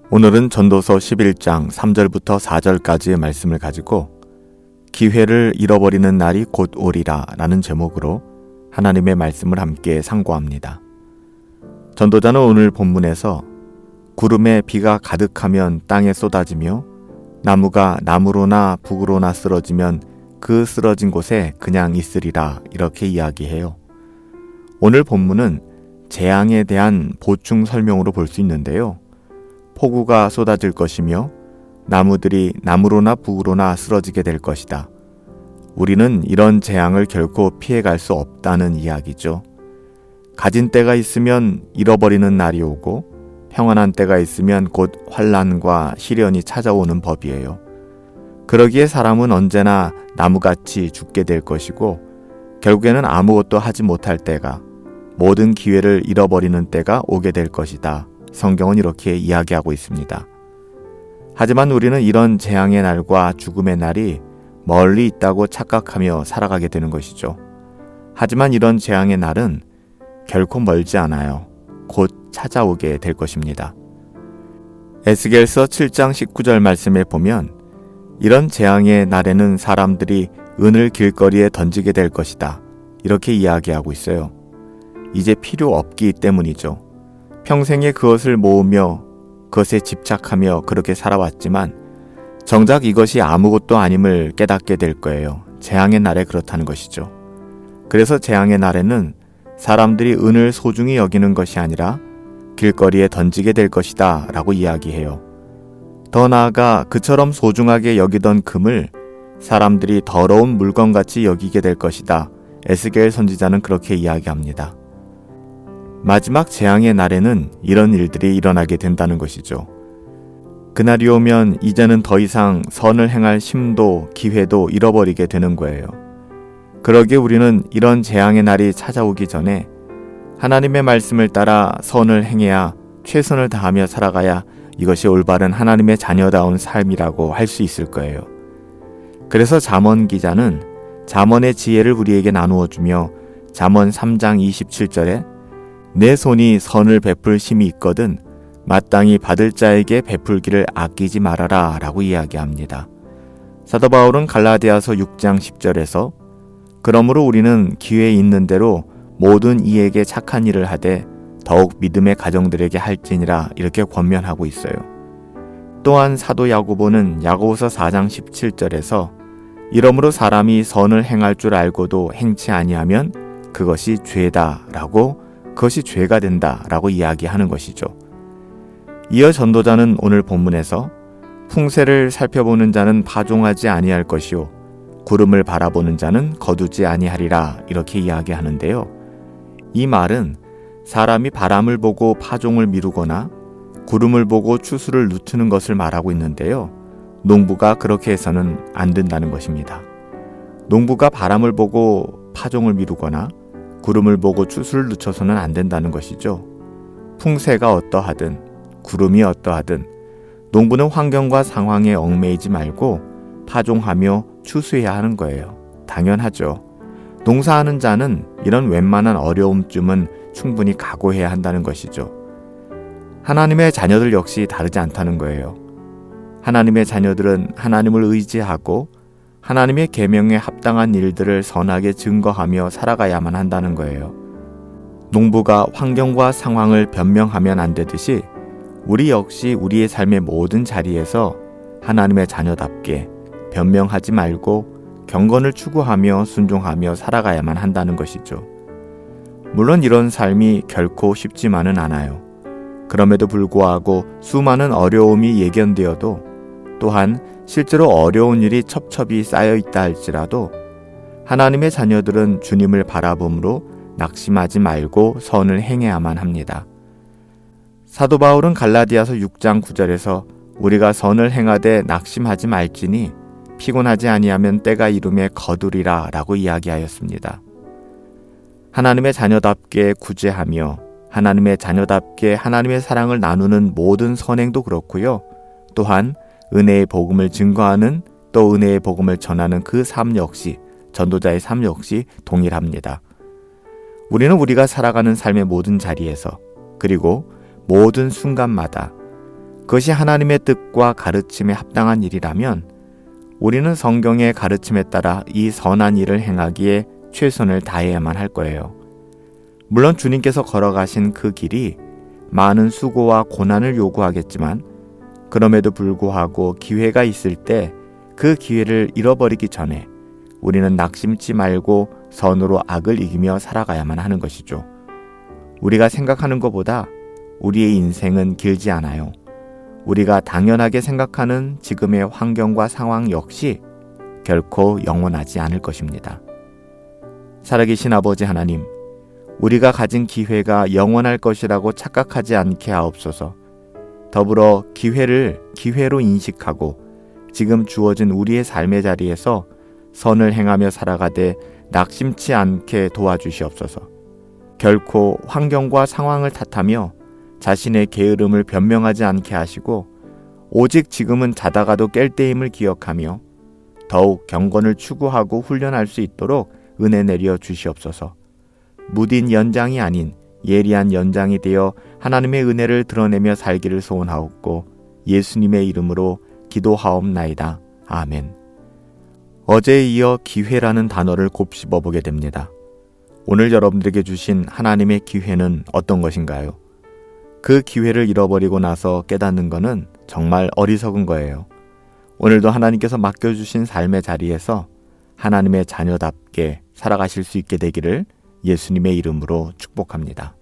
오늘은 전도서 11장 3절부터 4절까지의 말씀을 가지고 기회를 잃어버리는 날이 곧 오리라 라는 제목으로 하나님의 말씀을 함께 상고합니다. 전도자는 오늘 본문에서 구름에 비가 가득하면 땅에 쏟아지며 나무가 나무로나 북으로나 쓰러지면 그 쓰러진 곳에 그냥 있으리라 이렇게 이야기해요. 오늘 본문은 재앙에 대한 보충 설명으로 볼 수 있는데요. 폭우가 쏟아질 것이며 나무들이 나무로나 북으로나 쓰러지게 될 것이다. 우리는 이런 재앙을 결코 피해갈 수 없다는 이야기죠. 가진 때가 있으면 잃어버리는 날이 오고 평안한 때가 있으면 곧 환난과 시련이 찾아오는 법이에요. 그러기에 사람은 언제나 나무같이 죽게 될 것이고 결국에는 아무것도 하지 못할 때가, 모든 기회를 잃어버리는 때가 오게 될 것이다. 성경은 이렇게 이야기하고 있습니다. 하지만 우리는 이런 재앙의 날과 죽음의 날이 멀리 있다고 착각하며 살아가게 되는 것이죠. 하지만 이런 재앙의 날은 결코 멀지 않아요. 곧 찾아오게 될 것입니다. 에스겔서 7장 19절 말씀에 보면 이런 재앙의 날에는 사람들이 은을 길거리에 던지게 될 것이다. 이렇게 이야기하고 있어요. 이제 필요 없기 때문이죠. 평생에 그것을 모으며 그것에 집착하며 그렇게 살아왔지만 정작 이것이 아무것도 아님을 깨닫게 될 거예요. 재앙의 날에 그렇다는 것이죠. 그래서 재앙의 날에는 사람들이 은을 소중히 여기는 것이 아니라 길거리에 던지게 될 것이다 라고 이야기해요. 더 나아가 그처럼 소중하게 여기던 금을 사람들이 더러운 물건같이 여기게 될 것이다. 에스겔 선지자는 그렇게 이야기합니다. 마지막 재앙의 날에는 이런 일들이 일어나게 된다는 것이죠. 그날이 오면 이제는 더 이상 선을 행할 힘도 기회도 잃어버리게 되는 거예요. 그러기에 우리는 이런 재앙의 날이 찾아오기 전에 하나님의 말씀을 따라 선을 행해야, 최선을 다하며 살아가야 이것이 올바른 하나님의 자녀다운 삶이라고 할 수 있을 거예요. 그래서 잠언 기자는 잠언의 지혜를 우리에게 나누어 주며 잠언 3장 27절에 내 손이 선을 베풀 힘이 있거든 마땅히 받을 자에게 베풀기를 아끼지 말아라 라고 이야기합니다. 사도 바울은 갈라디아서 6장 10절에서 그러므로 우리는 기회 있는 대로 모든 이에게 착한 일을 하되 더욱 믿음의 가정들에게 할지니라 이렇게 권면하고 있어요. 또한 사도 야고보는 야고보서 4장 17절에서 이러므로 사람이 선을 행할 줄 알고도 행치 아니하면 그것이 죄다 라고, 그것이 죄가 된다 라고 이야기하는 것이죠. 이어 전도자는 오늘 본문에서 풍세를 살펴보는 자는 파종하지 아니할 것이요 구름을 바라보는 자는 거두지 아니하리라 이렇게 이야기하는데요. 이 말은 사람이 바람을 보고 파종을 미루거나 구름을 보고 추수를 늦추는 것을 말하고 있는데요. 농부가 그렇게 해서는 안 된다는 것입니다. 농부가 바람을 보고 파종을 미루거나 구름을 보고 추수를 늦춰서는 안 된다는 것이죠. 풍세가 어떠하든 구름이 어떠하든 농부는 환경과 상황에 얽매이지 말고 파종하며 추수해야 하는 거예요. 당연하죠. 농사하는 자는 이런 웬만한 어려움쯤은 충분히 각오해야 한다는 것이죠. 하나님의 자녀들 역시 다르지 않다는 거예요. 하나님의 자녀들은 하나님을 의지하고 하나님의 계명에 합당한 일들을 선하게 증거하며 살아가야만 한다는 거예요. 농부가 환경과 상황을 변명하면 안 되듯이 우리 역시 우리의 삶의 모든 자리에서 하나님의 자녀답게 변명하지 말고 경건을 추구하며 순종하며 살아가야만 한다는 것이죠. 물론 이런 삶이 결코 쉽지만은 않아요. 그럼에도 불구하고 수많은 어려움이 예견되어도 또한 실제로 어려운 일이 첩첩이 쌓여 있다 할지라도 하나님의 자녀들은 주님을 바라봄으로 낙심하지 말고 선을 행해야만 합니다. 사도 바울은 갈라디아서 6장 9절에서 우리가 선을 행하되 낙심하지 말지니 피곤하지 아니하면 때가 이름에 거두리라 라고 이야기하였습니다. 하나님의 자녀답게 구제하며 하나님의 자녀답게 하나님의 사랑을 나누는 모든 선행도 그렇고요. 또한 은혜의 복음을 증거하는, 또 은혜의 복음을 전하는 그 삶 역시, 전도자의 삶 역시 동일합니다. 우리는 우리가 살아가는 삶의 모든 자리에서, 그리고 모든 순간마다 그것이 하나님의 뜻과 가르침에 합당한 일이라면 우리는 성경의 가르침에 따라 이 선한 일을 행하기에 최선을 다해야만 할 거예요. 물론 주님께서 걸어가신 그 길이 많은 수고와 고난을 요구하겠지만 그럼에도 불구하고 기회가 있을 때 그 기회를 잃어버리기 전에 우리는 낙심치 말고 선으로 악을 이기며 살아가야만 하는 것이죠. 우리가 생각하는 것보다 우리의 인생은 길지 않아요. 우리가 당연하게 생각하는 지금의 환경과 상황 역시 결코 영원하지 않을 것입니다. 살아계신 아버지 하나님, 우리가 가진 기회가 영원할 것이라고 착각하지 않게 하옵소서. 더불어 기회를 기회로 인식하고 지금 주어진 우리의 삶의 자리에서 선을 행하며 살아가되 낙심치 않게 도와주시옵소서. 결코 환경과 상황을 탓하며 자신의 게으름을 변명하지 않게 하시고 오직 지금은 자다가도 깰 때임을 기억하며 더욱 경건을 추구하고 훈련할 수 있도록 은혜 내려 주시옵소서. 무딘 연장이 아닌 예리한 연장이 되어 하나님의 은혜를 드러내며 살기를 소원하옵고 예수님의 이름으로 기도하옵나이다. 아멘. 어제에 이어 기회라는 단어를 곱씹어 보게 됩니다. 오늘 여러분들에게 주신 하나님의 기회는 어떤 것인가요? 그 기회를 잃어버리고 나서 깨닫는 것은 정말 어리석은 거예요. 오늘도 하나님께서 맡겨주신 삶의 자리에서 하나님의 자녀답게 살아가실 수 있게 되기를 예수님의 이름으로 축복합니다.